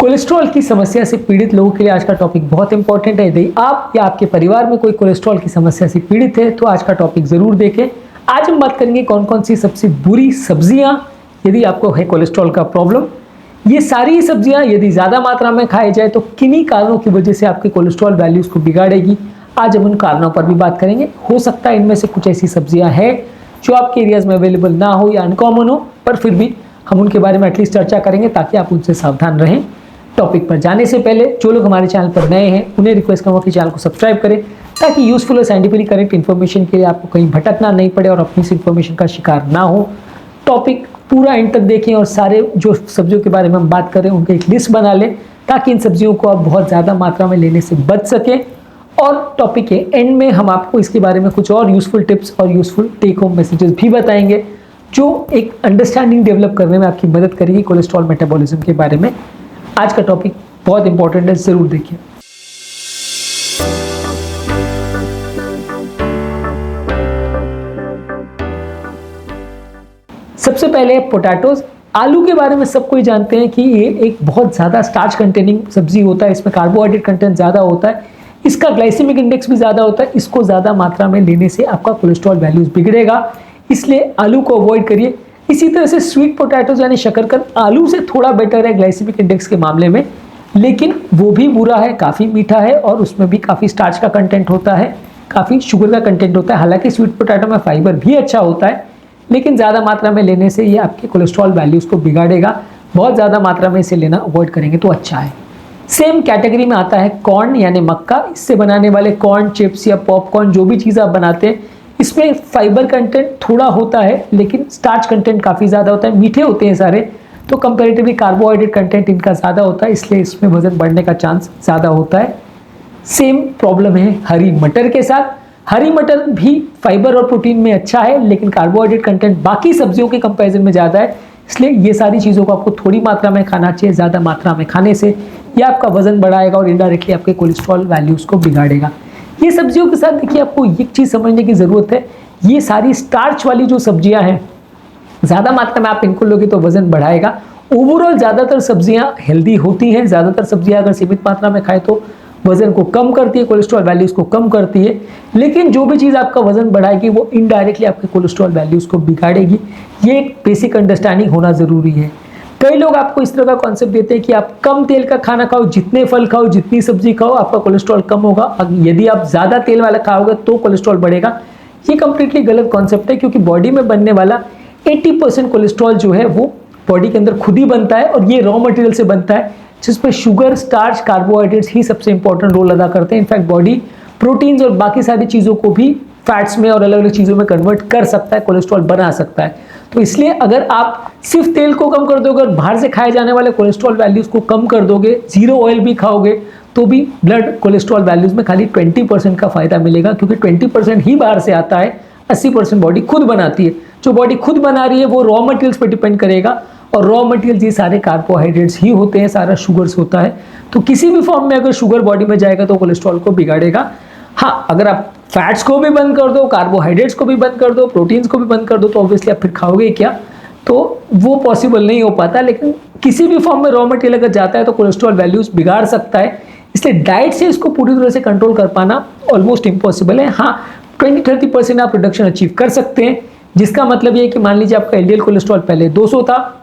Cholesterol की समस्या से पीड़ित लोगों के लिए आज का टॉपिक बहुत इंपॉर्टेंट है। यदि आप या आपके परिवार में कोई कोलेस्ट्रॉल की समस्या से पीड़ित है तो आज का टॉपिक जरूर देखें। आज हम बात करेंगे कौन कौन सी सबसे बुरी सब्जियां यदि आपको है कोलेस्ट्रॉल का प्रॉब्लम। ये सारी सब्जियां यदि ज़्यादा मात्रा में खाई जाए तो किन्हीं कारणों की वजह से आपके कोलेस्ट्रॉल वैल्यूज़ को बिगाड़ेगी। आज हम उन कारणों पर भी बात करेंगे। हो सकता है इनमें से कुछ ऐसी सब्जियां हैं जो आपके एरियाज़ में अवेलेबल ना हो या अनकॉमन हो, पर फिर भी हम उनके बारे में एटलीस्ट चर्चा करेंगे ताकि आप उनसे सावधान रहें। टॉपिक पर जाने से पहले जो लोग हमारे चैनल पर नए हैं उन्हें रिक्वेस्ट करूँगा कि चैनल को सब्सक्राइब करें ताकि यूजफुल और साइंटिफिकली करेक्ट इन्फॉर्मेशन के लिए आपको कहीं भटकना नहीं पड़े और अपनी इस इन्फॉर्मेशन का शिकार ना हो। टॉपिक पूरा एंड तक देखें और सारे जो सब्जियों के बारे में हम बात करें उनकी एक लिस्ट बना लें ताकि इन सब्जियों को आप बहुत ज़्यादा मात्रा में लेने से बच सकें। और टॉपिक के एंड में हम आपको इसके बारे में कुछ और यूजफुल टिप्स और यूजफुल टेक होम मैसेजेस भी बताएंगे जो एक अंडरस्टैंडिंग डेवलप करने में आपकी मदद करेगी कोलेस्ट्रॉल मेटाबॉलिज्म के बारे में। आज का टॉपिक बहुत इंपॉर्टेंट है, जरूर देखिए। सबसे पहले पोटैटोज। आलू के बारे में सब कोई जानते हैं कि ये एक बहुत ज़्यादा स्टार्च कंटेनिंग सब्जी होता है, इसमें कार्बोहाइड्रेट कंटेंट ज़्यादा होता है, इसका ग्लाइसेमिक इंडेक्स भी ज़्यादा होता है। इसको ज़्यादा मात्रा में लेने से आपका कोलेस्ट्रॉल वैल्यूज बिगड़ेगा, इसलिए आलू को अवॉइड करिए। इसी तरह से स्वीट पोटैटोज यानी शकरकंद आलू से थोड़ा बेटर है ग्लाइसेमिक इंडेक्स के मामले में, लेकिन वो भी बुरा है, काफ़ी मीठा है और उसमें भी काफ़ी स्टार्च का कंटेंट होता है, काफ़ी शुगर का कंटेंट होता है। हालांकि स्वीट पोटैटो में फाइबर भी अच्छा होता है, लेकिन ज़्यादा मात्रा में लेने से ये आपके कोलेस्ट्रॉल वैल्यूज़ को बिगाड़ेगा। बहुत ज़्यादा मात्रा में इसे लेना अवॉइड करेंगे तो अच्छा है। सेम कैटेगरी में आता है कॉर्न यानी मक्का। इससे बनाने वाले कॉर्न चिप्स या पॉपकॉर्न जो भी चीज़ आप बनाते हैं, इसमें फाइबर कंटेंट थोड़ा होता है लेकिन स्टार्च कंटेंट काफ़ी ज़्यादा होता है, मीठे होते हैं सारे, तो कंपैरेटिवली कार्बोहाइड्रेट कंटेंट इनका ज़्यादा होता है, इसलिए इसमें वजन बढ़ने का चांस ज़्यादा होता है। सेम प्रॉब्लम है हरी मटर के साथ। हरी मटर भी फाइबर और प्रोटीन में अच्छा है, लेकिन कार्बोहाइड्रेट कंटेंट बाकी सब्जियों के कंपैरिजन में ज़्यादा है, इसलिए ये सारी चीज़ों को आपको थोड़ी मात्रा में खाना चाहिए। ज़्यादा मात्रा में खाने से ये आपका वजन बढ़ाएगा और इनडायरेक्टली आपके कोलेस्ट्रॉल वैल्यूज़ को बिगाड़ेगा। ये सब्जियों के साथ देखिए आपको एक चीज़ समझने की ज़रूरत है, ये सारी स्टार्च वाली जो सब्जियां हैं ज़्यादा मात्रा में आप इनको लोगे तो वजन बढ़ाएगा। ओवरऑल ज़्यादातर सब्जियां हेल्दी होती हैं, ज़्यादातर सब्जियां अगर सीमित मात्रा में खाएं तो वजन को कम करती है, कोलेस्ट्रॉल वैल्यूज़ को कम करती है, लेकिन जो भी चीज़ आपका वजन बढ़ाएगी वो इनडायरेक्टली आपके कोलेस्ट्रॉल वैल्यूज़ को बिगाड़ेगी। ये एक बेसिक अंडरस्टैंडिंग होना ज़रूरी है। कई लोग आपको इस तरह का कॉन्सेप्ट देते हैं कि आप कम तेल का खाना खाओ, जितने फल खाओ, जितनी सब्जी खाओ, आपका कोलेस्ट्रॉल कम होगा। यदि आप ज़्यादा तेल वाला खाओगे तो कोलेस्ट्रॉल बढ़ेगा। ये कंप्लीटली गलत कॉन्सेप्ट है, क्योंकि बॉडी में बनने वाला 80% कोलेस्ट्रॉल जो है वो बॉडी के अंदर खुद ही बनता है और ये रॉ मटेरियल से बनता है, जिसमें शुगर, स्टार्च, कार्बोहाइड्रेट्स ही सबसे इंपॉर्टेंट रोल अदा करते हैं। इनफैक्ट बॉडी प्रोटीन्स और बाकी सारी चीज़ों को भी फैट्स में और अलग अलग चीज़ों में कन्वर्ट कर सकता है, कोलेस्ट्रॉल बना सकता है। तो इसलिए अगर आप सिर्फ तेल को कम कर दोगे और बाहर से खाए जाने वाले कोलेस्ट्रॉल वैल्यूज़ को कम कर दोगे, जीरो ऑयल भी खाओगे, तो भी ब्लड कोलेस्ट्रॉल वैल्यूज़ में खाली 20% का फ़ायदा मिलेगा, क्योंकि 20% ही बाहर से आता है, 80% बॉडी खुद बनाती है। जो बॉडी खुद बना रही है वो रॉ मटेरियल्स पर डिपेंड करेगा, और रॉ मटेरियल्स ये सारे कार्बोहाइड्रेट्स ही होते हैं, सारा शुगर्स होता है। तो किसी भी फॉर्म में अगर शुगर बॉडी में जाएगा तो कोलेस्ट्रॉल को बिगाड़ेगा। हाँ, अगर आप फैट्स को भी बंद कर दो, कार्बोहाइड्रेट्स को भी बंद कर दो, प्रोटीन्स को भी बंद कर दो, तो ऑब्वियसली आप फिर खाओगे क्या, तो वो पॉसिबल नहीं हो पाता। लेकिन किसी भी फॉर्म में रॉ मटेरियल अगर जाता है तो कोलेस्ट्रॉल वैल्यूज बिगाड़ सकता है, इसलिए डाइट से इसको पूरी तरह से कंट्रोल कर पाना ऑलमोस्ट इम्पॉसिबल है। हाँ, 20-30% आप रिडक्शन अचीव कर सकते हैं, जिसका मतलब ये है कि मान लीजिए आपका एलडीएल कोलेस्ट्रॉल पहले 200 था,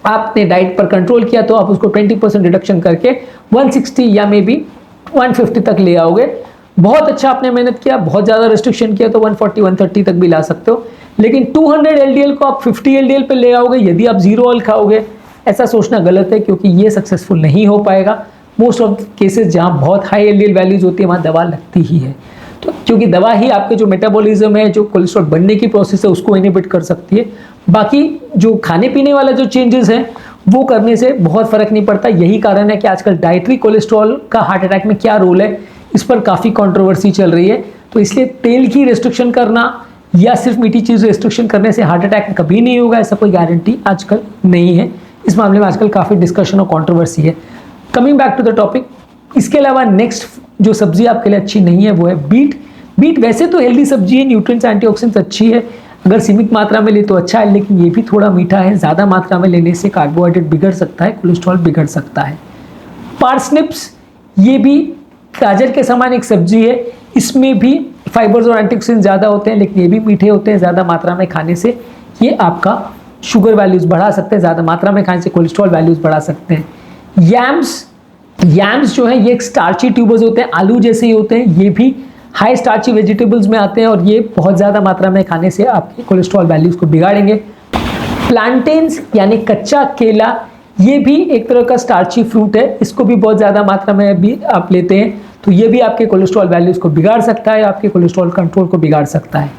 आपने डाइट पर कंट्रोल किया तो आप उसको 20% रिडक्शन करके 160 या मे बी 150 तक ले आओगे। बहुत अच्छा आपने मेहनत किया, बहुत ज़्यादा रिस्ट्रिक्शन किया तो 140-130 तक भी ला सकते हो, लेकिन 200 एलडीएल को आप 50 एलडीएल पे ले आओगे यदि आप जीरो ऑयल खाओगे। ऐसा सोचना गलत है, क्योंकि ये सक्सेसफुल नहीं हो पाएगा। मोस्ट ऑफ केसेस जहाँ बहुत हाई एलडीएल वैल्यूज होती है वहाँ दवा लगती ही है, तो क्योंकि दवा ही आपके जो मेटाबॉलिज्म है, जो कोलेस्ट्रॉल बनने की प्रोसेस है, उसको इनहिबिट कर सकती है। बाकी जो खाने पीने वाला जो चेंजेस हैं वो करने से बहुत फ़र्क नहीं पड़ता। यही कारण है कि आजकल डाइटरी कोलेस्ट्रॉल का हार्ट अटैक में क्या रोल है, इस पर काफ़ी कंट्रोवर्सी चल रही है। तो इसलिए तेल की रेस्ट्रिक्शन करना या सिर्फ मीठी चीज़ रेस्ट्रिक्शन करने से हार्ट अटैक कभी नहीं होगा, ऐसा कोई गारंटी आजकल नहीं है। इस मामले में आजकल काफ़ी डिस्कशन और कंट्रोवर्सी है। Coming back to the topic, इसके अलावा नेक्स्ट जो सब्जी आपके लिए अच्छी नहीं है वो है बीट। बीट वैसे तो हेल्दी सब्जी है, न्यूट्रिएंट्स, एंटीऑक्सीडेंट्स अच्छी है, अगर सीमित मात्रा में ले तो अच्छा है, लेकिन ये भी थोड़ा मीठा है। ज़्यादा मात्रा में लेने से कार्बोहाइड्रेट बिगड़ सकता है, कोलेस्ट्रॉल बिगड़ सकता है। पार्सनिप्स, ये भी गाजर के समान एक सब्जी है, इसमें भी फाइबर्स और एंटीऑक्सीडेंट ज़्यादा होते हैं, लेकिन ये भी मीठे होते हैं। ज़्यादा मात्रा में खाने से ये आपका शुगर वैल्यूज़ बढ़ा सकते हैं, ज़्यादा मात्रा में खाने से कोलेस्ट्रॉल वैल्यूज़ बढ़ा सकते हैं। यैम्स जो है ये एक स्टार्ची ट्यूबर्स होते हैं, आलू जैसे ही होते हैं, ये भी हाई स्टार्ची वेजिटेबल्स में आते हैं और ये बहुत ज़्यादा मात्रा में खाने से आपके कोलेस्ट्रॉल वैल्यूज़ को बिगाड़ेंगे। प्लांटेन्स यानी कच्चा केला, ये भी एक तरह का स्टार्ची फ्रूट है, इसको भी बहुत ज़्यादा मात्रा में भी आप लेते हैं तो ये भी आपके कोलेस्ट्रॉल वैल्यूज़ को बिगाड़ सकता है, आपके कोलेस्ट्रॉल कंट्रोल को बिगाड़ सकता है।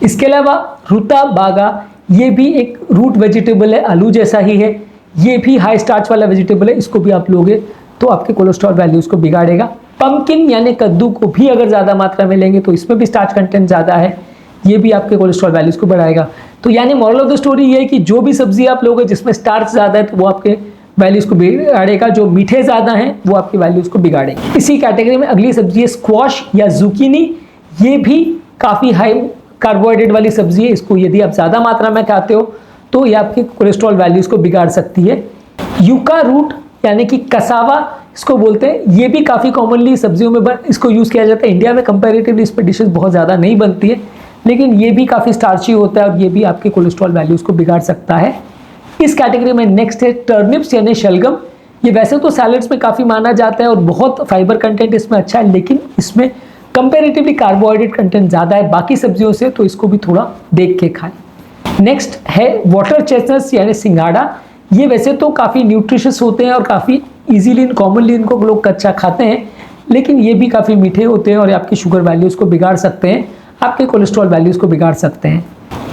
इसके अलावा रुता बागा, ये भी एक रूट वेजिटेबल है, आलू जैसा ही है, ये भी हाई स्टार्च वाला वेजिटेबल है, इसको भी आप लोगे तो आपके कोलेस्ट्रॉल वैल्यूज़ को बिगाड़ेगा। पंपकिन यानी कद्दू को भी अगर ज़्यादा मात्रा में लेंगे तो इसमें भी स्टार्च कंटेंट ज़्यादा है, ये भी आपके कोलेस्ट्रॉल वैल्यूज़ को बढ़ाएगा। तो यानी मॉरल ऑफ द स्टोरी ये है कि जो भी सब्जी आप लोगे जिसमें स्टार्च ज़्यादा है तो वो आपके वैल्यूज़ को बिगाड़ेगा, जो मीठे ज़्यादा हैं वो आपकी वैल्यूज़ को बिगाड़ेंगे। इसी कैटेगरी में अगली सब्जी है स्क्वाश या जुकीनी, ये भी काफ़ी हाई कार्बोहाइड्रेट वाली सब्जी है, इसको यदि आप ज़्यादा मात्रा में खाते हो तो ये आपके कोलेस्ट्रॉल वैल्यूज़ को बिगाड़ सकती है। यूका रूट यानी कि कसावा इसको बोलते हैं, ये भी काफ़ी कॉमनली सब्जियों में इसको यूज़ किया जाता है। इंडिया में कंपैरेटिवली इस पर डिशेज बहुत ज़्यादा नहीं बनती है, लेकिन ये भी काफ़ी स्टार्ची होता है और ये भी आपके कोलेस्ट्रॉल वैल्यूज़ को बिगाड़ सकता है। इस कैटेगरी में नेक्स्ट है टर्निप्स यानी शलगम, ये वैसे तो सैलड्स में काफ़ी माना जाता है और बहुत फाइबर कंटेंट इसमें अच्छा है, लेकिन इसमें कंपैरेटिवली कार्बोहाइड्रेट कंटेंट ज़्यादा है बाकी सब्जियों से, तो इसको भी थोड़ा देख के खाएं। नेक्स्ट है वाटर चेस्टनट्स यानी सिंगाड़ा, ये वैसे तो काफ़ी न्यूट्रिशियस होते हैं और काफ़ी इजीली कॉमनली इनको लोग कच्चा खाते हैं, लेकिन ये भी काफ़ी मीठे होते हैं और आपकी शुगर वैल्यूज़ को बिगाड़ सकते हैं, आपके कोलेस्ट्रॉल वैल्यूज़ को बिगाड़ सकते हैं।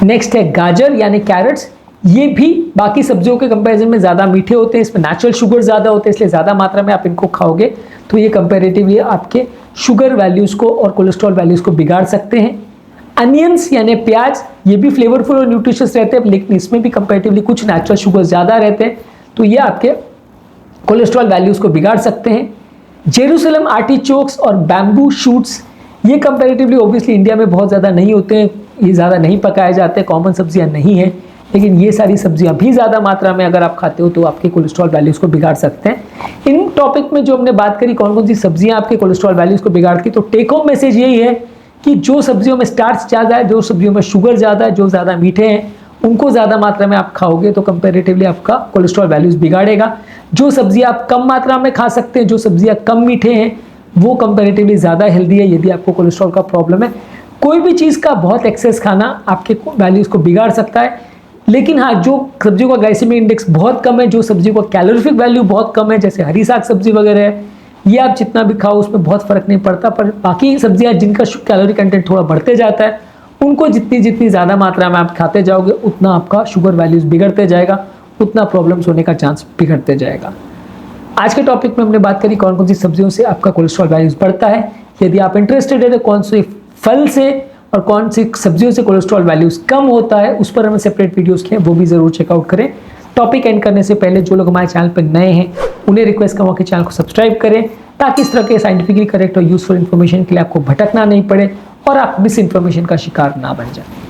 नेक्स्ट है गाजर यानी कैरेट्स, ये भी बाकी सब्जियों के कंपैरिजन में ज़्यादा मीठे होते हैं, इसमें नेचुरल शुगर ज़्यादा होते हैं, इसलिए ज़्यादा मात्रा में आप इनको खाओगे तो ये कंपैरेटिवली आपके शुगर वैल्यूज़ को और कोलेस्ट्रॉल वैल्यूज़ को बिगाड़ सकते हैं। अनियंस यानी प्याज, ये भी फ्लेवरफुल और न्यूट्रिशियस रहते हैं, लेकिन इसमें भी कंपैरेटिवली कुछ नेचुरल शुगर ज़्यादा रहते हैं, तो ये आपके कोलेस्ट्रॉल वैल्यूज़ को बिगाड़ सकते हैं। जेरूसलम आर्टिचोक्स और बैम्बू शूट्स, ये कंपैरेटिवली ऑब्वियसली इंडिया में बहुत ज़्यादा नहीं होते हैं, ये ज़्यादा नहीं पकाए जाते, कॉमन सब्जियां नहीं हैं, लेकिन ये सारी सब्जियां भी ज़्यादा मात्रा में अगर आप खाते हो तो आपके कोलेस्ट्रॉल वैल्यूज़ को बिगाड़ सकते हैं। इन टॉपिक में जो हमने बात करी कौन कौन सी सब्जियां आपके कोलेस्ट्रॉल वैल्यूज़ को बिगाड़ती, तो टेक होम मैसेज यही है कि जो सब्जियों में स्टार्च ज़्यादा है, जो सब्जियों में शुगर ज़्यादा है, जो ज़्यादा मीठे हैं, उनको ज़्यादा मात्रा में आप खाओगे तो कंपैरेटिवली आपका कोलेस्ट्रॉल वैल्यूज़ बिगाड़ेगा। जो सब्जियां आप कम मात्रा में खा सकते हैं, जो सब्जियां कम मीठे हैं, वो कंपैरेटिवली ज़्यादा हेल्दी है यदि आपको कोलेस्ट्रॉल का प्रॉब्लम है। कोई भी चीज़ का बहुत एक्सेस खाना आपके वैल्यूज़ को बिगाड़ सकता है, लेकिन हाँ, जो सब्जियों का ग्लाइसेमिक इंडेक्स बहुत कम है, जो सब्जियों का कैलोरीफिक वैल्यू बहुत कम है, जैसे हरी साग सब्जी वगैरह है, ये आप जितना भी खाओ उसमें बहुत फ़र्क नहीं पड़ता, पर बाकी सब्जियां जिनका कैलोरी कंटेंट थोड़ा बढ़ते जाता है, उनको जितनी ज़्यादा मात्रा में आप खाते जाओगे उतना आपका शुगर वैल्यूज़ बिगड़ते जाएगा, उतना प्रॉब्लम्स होने का चांस बिगड़ते जाएगा। आज के टॉपिक में हमने बात करी कौन कौन सी सब्जियों से आपका कोलेस्ट्रॉल वैल्यूज़ बढ़ता है। यदि आप इंटरेस्टेड है तो कौन से फल से और कौन सी सब्जियों से कोलेस्ट्रॉल वैल्यूज़ कम होता है, उस पर हमें सेपरेट वीडियोज़ किए, वो भी ज़रूर चेकआउट करें। टॉपिक एंड करने से पहले जो लोग हमारे चैनल पर नए हैं उन्हें रिक्वेस्ट करूँगा कि चैनल को सब्सक्राइब करें, ताकि इस तरह के साइंटिफिकली करेक्ट और यूजफुल इन्फॉर्मेशन के लिए आपको भटकना नहीं पड़े और आप मिस इन्फॉर्मेशन का शिकार ना बन जाए।